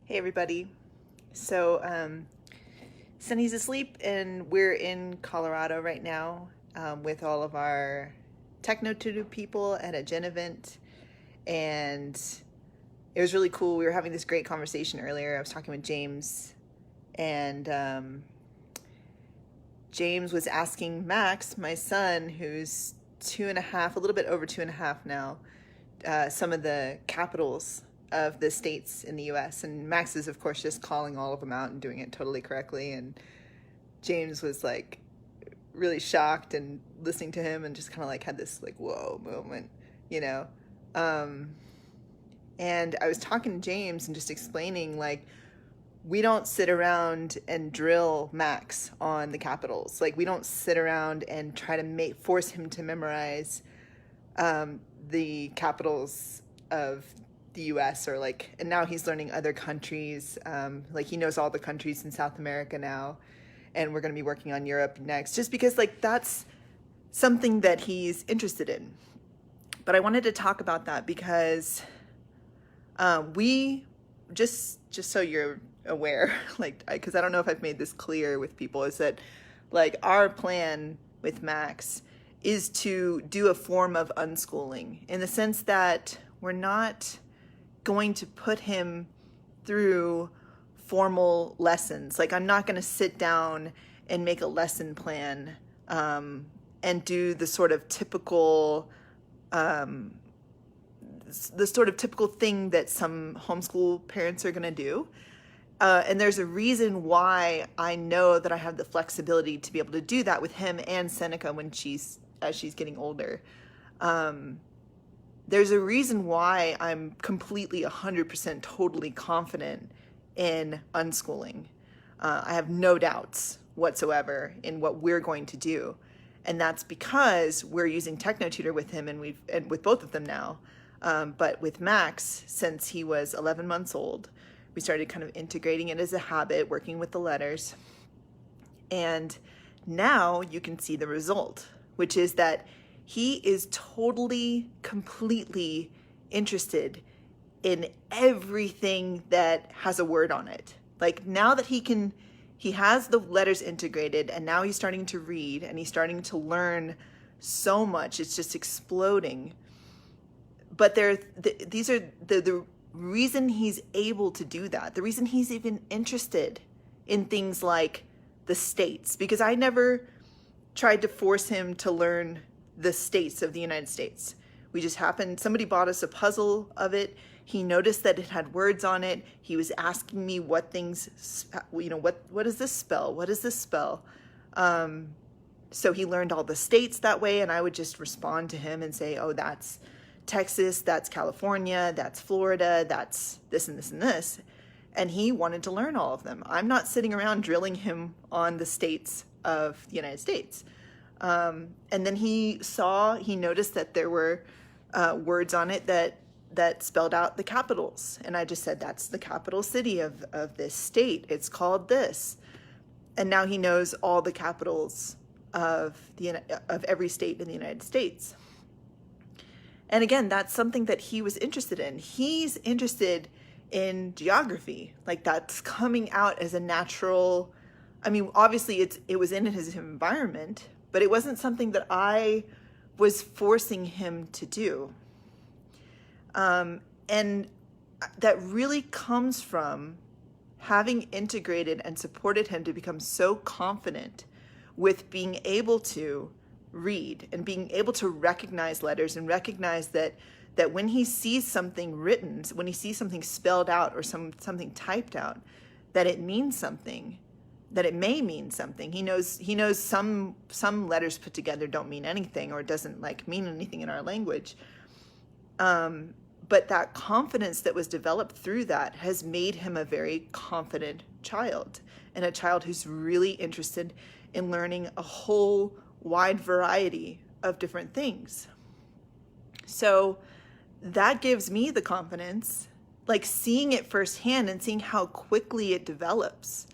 Hey everybody. So Sunny's asleep and we're in Colorado right now with all of our techno tutor people at a Gen event, and it was really cool. We were having this great conversation earlier. I was talking with James, and James was asking Max, my son, who's 2.5, a little bit over 2.5 now, some of the capitals of the states in the US. And Max is, of course, just calling all of them out and doing it totally correctly. And James was like really shocked and listening to him and just kind of like had this like, whoa moment, you know? Um, and I was talking to James and just explaining like, we don't sit around and drill Max on the capitals. Like, we don't sit around and try to force him to memorize the capitals of the US, or like, and now he's learning other countries. Like, he knows all the countries in South America now, and we're going to be working on Europe next, just because like that's something that he's interested in. But I wanted to talk about that because we just so you're aware, like, because I don't know if I've made this clear with people, is that like our plan with Max is to do a form of unschooling, in the sense that we're not going to put him through formal lessons. Like, I'm not going to sit down and make a lesson plan and do the sort of typical thing that some homeschool parents are going to do. And there's a reason why I know that I have the flexibility to be able to do that with him and Seneca as she's getting older. There's a reason why I'm completely 100% totally confident in unschooling. I have no doubts whatsoever in what we're going to do. And that's because we're using TechnoTutor with him, and with both of them now. But with Max, since he was 11 months old, we started kind of integrating it as a habit, working with the letters. And now you can see the result, which is that he is totally, completely interested in everything that has a word on it. Like, now that he has the letters integrated, and now he's starting to read and he's starting to learn so much. It's just exploding. But these are the reason he's able to do that, the reason he's even interested in things like the states, because I never tried to force him to learn the states of the United States. We just happened, somebody bought us a puzzle of it. He noticed that it had words on it. He was asking me what things, what does this spell? What does this spell? So he learned all the states that way, and I would just respond to him and say, oh, that's Texas, that's California, that's Florida, that's this and this and this. And he wanted to learn all of them. I'm not sitting around drilling him on the states of the United States. And then he noticed that there were words on it that spelled out the capitals. And I just said, that's the capital city of this state. It's called this. And now he knows all the capitals of every state in the United States. And again, that's something that he was interested in. He's interested in geography. Like, that's coming out as a natural, I mean, obviously it was in his environment, but it wasn't something that I was forcing him to do. And that really comes from having integrated and supported him to become so confident with being able to read and being able to recognize letters, and recognize that when he sees something written, when he sees something spelled out or something typed out, that it means something, that it may mean something. He knows some letters put together don't mean anything, or it doesn't like mean anything in our language. But that confidence that was developed through that has made him a very confident child, and a child who's really interested in learning a whole wide variety of different things. So that gives me the confidence, like seeing it firsthand and seeing how quickly it develops,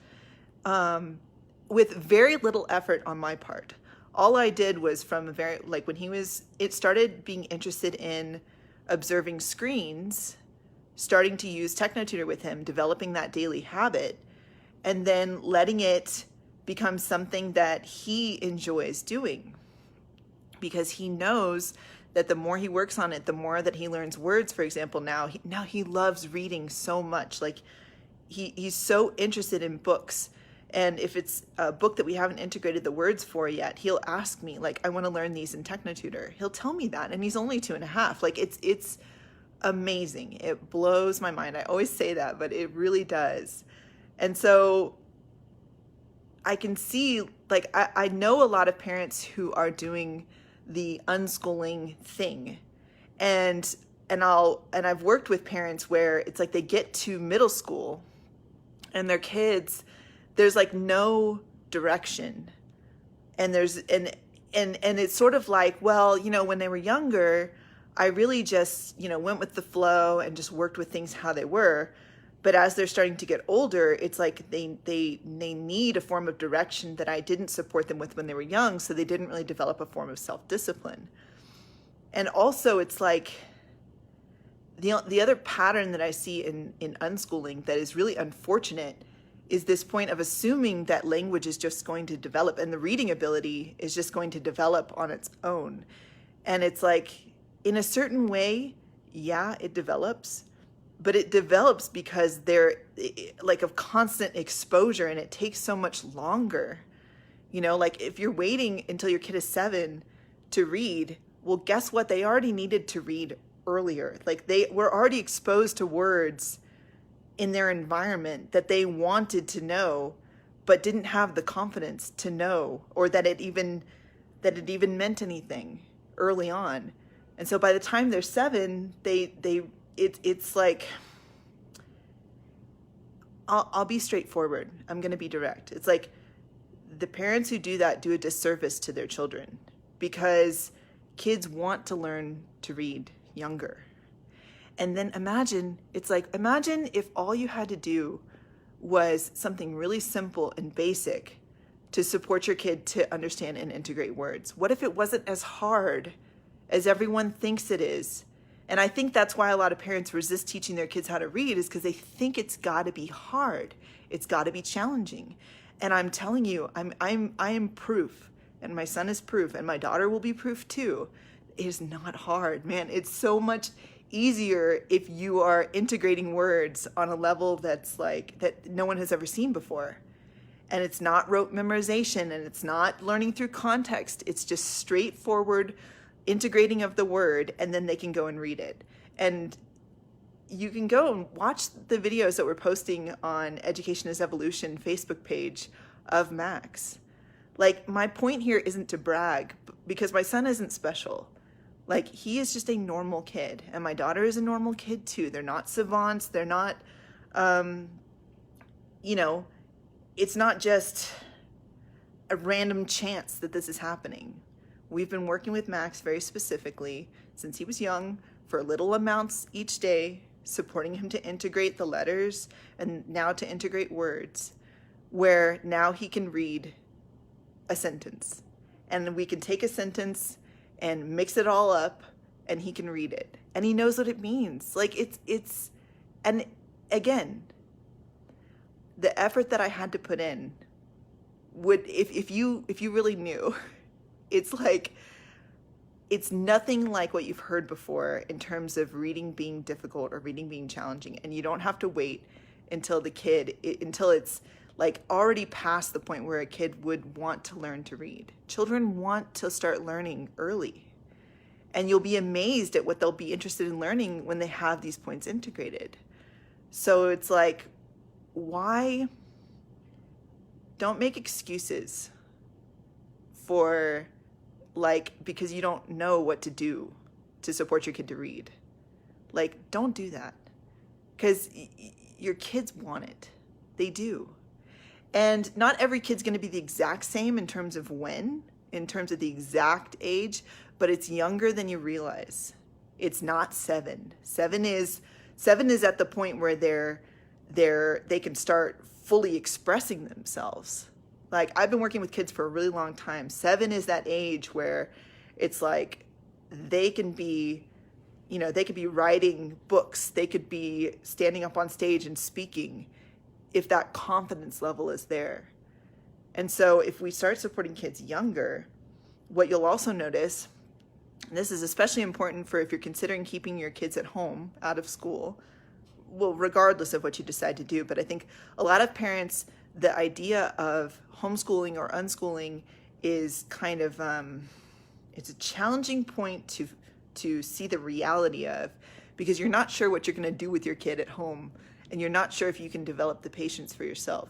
with very little effort on my part. All I did was when it started being interested in observing screens, starting to use TechnoTutor with him, developing that daily habit, and then letting it become something that he enjoys doing, because he knows that the more he works on it, the more that he learns words. For example, now he loves reading so much. Like he's so interested in books. And if it's a book that we haven't integrated the words for yet, he'll ask me, like, I want to learn these in TechnoTutor. He'll tell me that, and he's only 2.5. Like, it's amazing. It blows my mind. I always say that, but it really does. And so I can see, like, I know a lot of parents who are doing the unschooling thing, and I've worked with parents where it's like they get to middle school and their kids, there's like no direction, and it's sort of like, well, when they were younger, I really just went with the flow and just worked with things how they were. But as they're starting to get older, it's like they need a form of direction that I didn't support them with when they were young, so they didn't really develop a form of self-discipline. And also, it's like the other pattern that I see in unschooling that is really unfortunate is this point of assuming that language is just going to develop and the reading ability is just going to develop on its own. And it's like, in a certain way, yeah, it develops, but it develops because they're like of constant exposure, and it takes so much longer. Like if you're waiting until your kid is 7 to read, well, guess what? They already needed to read earlier. Like they were already exposed to words in their environment that they wanted to know, but didn't have the confidence to know, or that it even meant anything early on. And so by the time they're 7, it's like, I'll be straightforward. I'm going to be direct. It's like the parents who do that do a disservice to their children, because kids want to learn to read younger. And then imagine if all you had to do was something really simple and basic to support your kid to understand and integrate words. What if it wasn't as hard as everyone thinks it is? And I think that's why a lot of parents resist teaching their kids how to read, is because they think it's got to be hard. It's got to be challenging. And I'm telling you, I am proof, and my son is proof, and my daughter will be proof too. It is not hard, man. It's so much easier if you are integrating words on a level that's like that no one has ever seen before. And it's not rote memorization, and it's not learning through context. It's just straightforward integrating of the word, and then they can go and read it. And you can go and watch the videos that we're posting on Education is Evolution Facebook page of Max. Like, my point here isn't to brag, because my son isn't special. Like, he is just a normal kid, and my daughter is a normal kid too. They're not savants. They're not, it's not just a random chance that this is happening. We've been working with Max very specifically since he was young, for little amounts each day, supporting him to integrate the letters and now to integrate words, where now he can read a sentence. And we can take a sentence and mix it all up, and he can read it. And he knows what it means. Like, it's, and again, the effort that I had to put in would, if you really knew, it's like, it's nothing like what you've heard before in terms of reading being difficult or reading being challenging. And you don't have to wait until until it's like already past the point where a kid would want to learn to read. Children want to start learning early. And you'll be amazed at what they'll be interested in learning when they have these points integrated. So it's like, why don't make excuses for, like, because you don't know what to do to support your kid to read. Like, don't do that, because your kids want it. They do. And not every kid's going to be the exact same in terms of in terms of the exact age, but it's younger than you realize. It's not 7. 7 is at the point where they can start fully expressing themselves. Like, I've been working with kids for a really long time. 7 is that age where it's like they can be They could be writing books, they could be standing up on stage and speaking, if that confidence level is there. And so if we start supporting kids younger, what you'll also notice, and this is especially important for if you're considering keeping your kids at home out of school, well, regardless of what you decide to do, but I think a lot of parents, the idea of homeschooling or unschooling is kind of, it's a challenging point to see the reality of, because you're not sure what you're going to do with your kid at home, and you're not sure if you can develop the patience for yourself.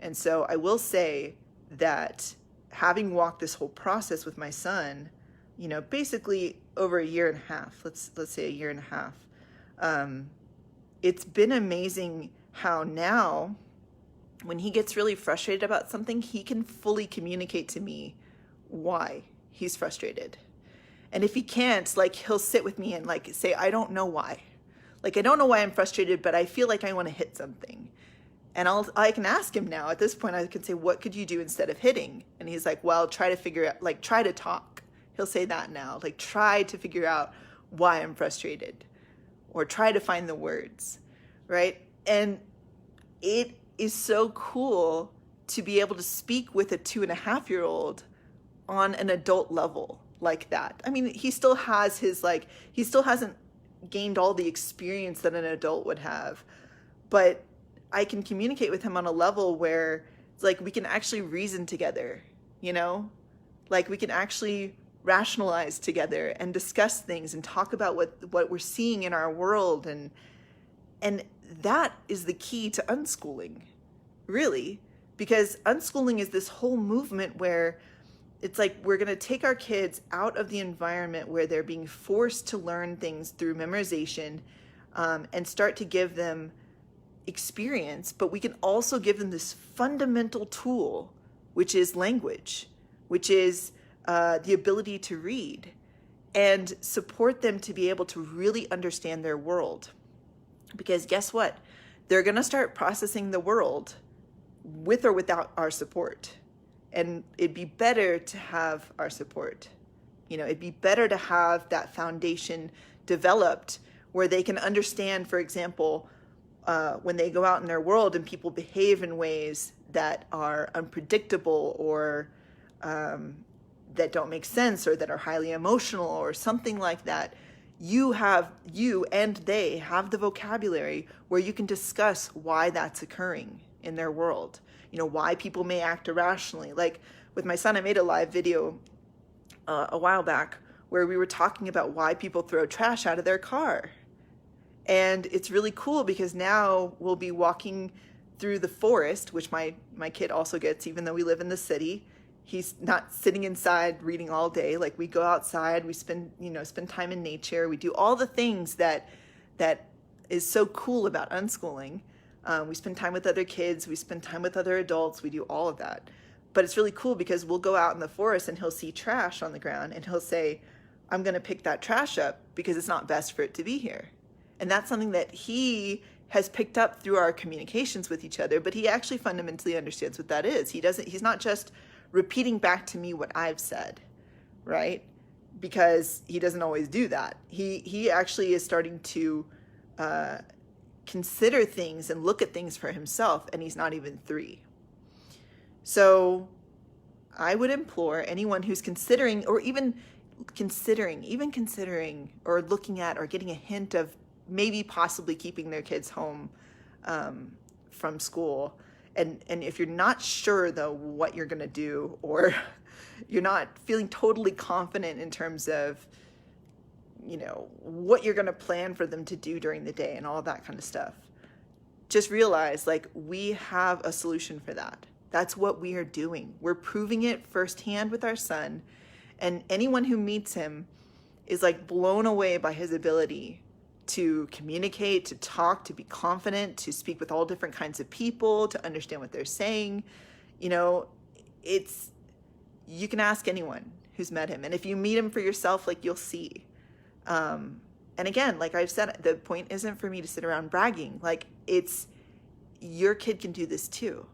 And so I will say that having walked this whole process with my son, basically over a year and a half, let's say a year and a half, it's been amazing how now when he gets really frustrated about something, he can fully communicate to me why he's frustrated. And if he can't, he'll sit with me and say, I don't know why. I don't know why I'm frustrated, but I feel like I want to hit something. And I can ask him now. At this point, I can say, what could you do instead of hitting? And he's like, well, try to figure out, try to talk. He'll say that now, try to figure out why I'm frustrated, or try to find the words, right? And it is so cool to be able to speak with a 2.5-year-old on an adult level like that. I mean, he still has his, he still hasn't gained all the experience that an adult would have, but I can communicate with him on a level where it's we can actually reason together, we can actually rationalize together and discuss things and talk about what we're seeing in our world. And that is the key to unschooling, really, because unschooling is this whole movement where it's we're going to take our kids out of the environment where they're being forced to learn things through memorization, and start to give them experience, but we can also give them this fundamental tool, which is language, which is the ability to read, and support them to be able to really understand their world. Because guess what? They're going to start processing the world with or without our support. And it'd be better to have our support. It'd be better to have that foundation developed where they can understand, for example, when they go out in their world and people behave in ways that are unpredictable, or that don't make sense, or that are highly emotional, or something like that, you and they have the vocabulary where you can discuss why that's occurring in their world. Why people may act irrationally. With my son, I made a live video a while back where we were talking about why people throw trash out of their car. And it's really cool because now we'll be walking through the forest, which my kid also gets, even though we live in the city. He's not sitting inside reading all day. We go outside, we spend time in nature. We do all the things that is so cool about unschooling. We spend time with other kids, we spend time with other adults, we do all of that. But it's really cool because we'll go out in the forest and he'll see trash on the ground and he'll say, I'm going to pick that trash up because it's not best for it to be here. And that's something that he has picked up through our communications with each other, but he actually fundamentally understands what that is. He's not just repeating back to me what I've said, right? Because he doesn't always do that. He actually is starting to consider things and look at things for himself, and he's not even 3. So I would implore anyone who's considering, or even considering or looking at or getting a hint of maybe possibly keeping their kids home from school. And if you're not sure, though, what you're going to do, or you're not feeling totally confident in terms of, what you're going to plan for them to do during the day and all that kind of stuff, just realize, we have a solution for that. That's what we are doing. We're proving it firsthand with our son. And anyone who meets him is blown away by his ability to communicate, to talk, to be confident, to speak with all different kinds of people, to understand what they're saying. You can ask anyone who's met him. And if you meet him for yourself, you'll see. And again, like I've said, the point isn't for me to sit around bragging. It's your kid can do this too.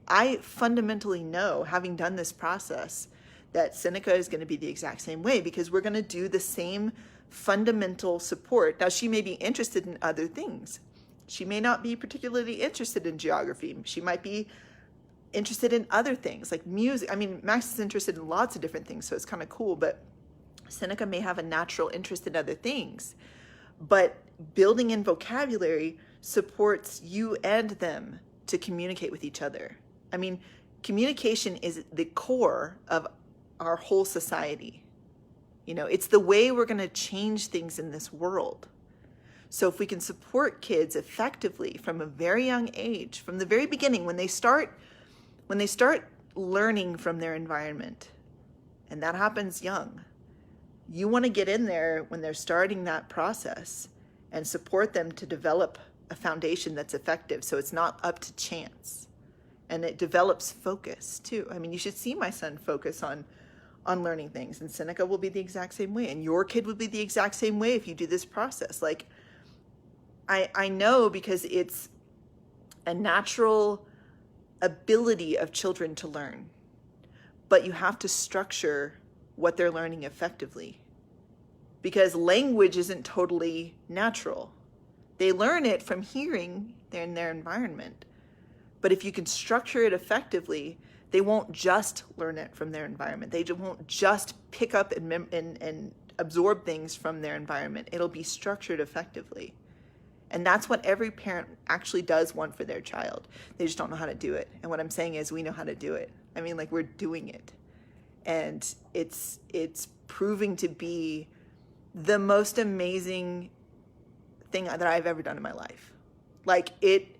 I fundamentally know, having done this process, that Seneca is going to be the exact same way, because we're going to do the same fundamental support. Now, she may be interested in other things. She may not be particularly interested in geography. She might be interested in other things like music. I mean, Max is interested in lots of different things, so it's kind of cool, but Seneca may have a natural interest in other things. But building in vocabulary supports you and them to communicate with each other. I mean, communication is the core of our whole society. You know, it's the way we're going to change things in this world. So if we can support kids effectively from a very young age, from the very beginning, when they start learning from their environment, and that happens young, you want to get in there when they're starting that process and support them to develop a foundation that's effective, so it's not up to chance. And it develops focus too. I mean, you should see my son focus on learning things, and Seneca will be the exact same way, and your kid would be the exact same way if you do this process. Like, I know, because it's a natural ability of children to learn, but you have to structure what they're learning effectively, because language isn't totally natural. They learn it from hearing in their environment. But if you can structure it effectively, they won't just learn it from their environment. They won't just pick up and absorb things from their environment. It'll be structured effectively. And that's what every parent actually does want for their child. They just don't know how to do it. And what I'm saying is, we know how to do it. I mean, like, we're doing it. And it's proving to be the most amazing thing that I've ever done in my life. Like, it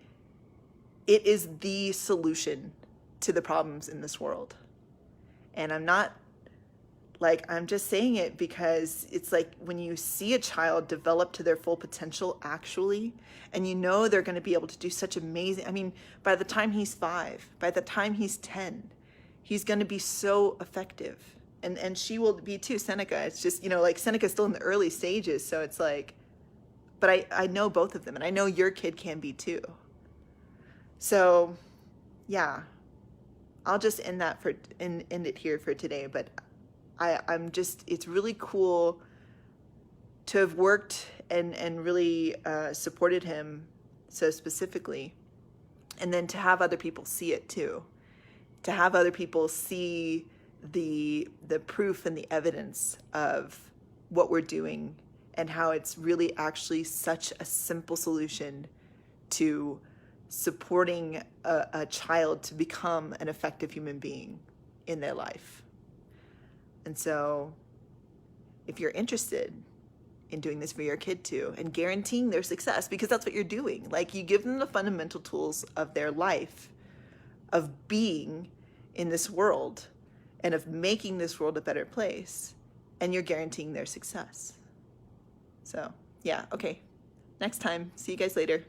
is the solution to the problems in this world. And I'm just saying it because it's like, when you see a child develop to their full potential actually, and you know they're going to be able to do such amazing, I mean, by the time he's 5, by the time he's 10, he's going to be so effective. And she will be too, Seneca. It's just, you know, like, Seneca's still in the early stages, so it's like, but I know both of them, and I know your kid can be too. So, yeah, I'll just end it here for today. But I'm just, it's really cool to have worked and really supported him so specifically, and then to have other people see it too, to have other people see the proof and the evidence of what we're doing, and how it's really actually such a simple solution to supporting a child to become an effective human being in their life. And so if you're interested in doing this for your kid too, and guaranteeing their success, because that's what you're doing, like, you give them the fundamental tools of their life, of being in this world, and of making this world a better place, and you're guaranteeing their success. So, yeah, okay. Next time. See you guys later.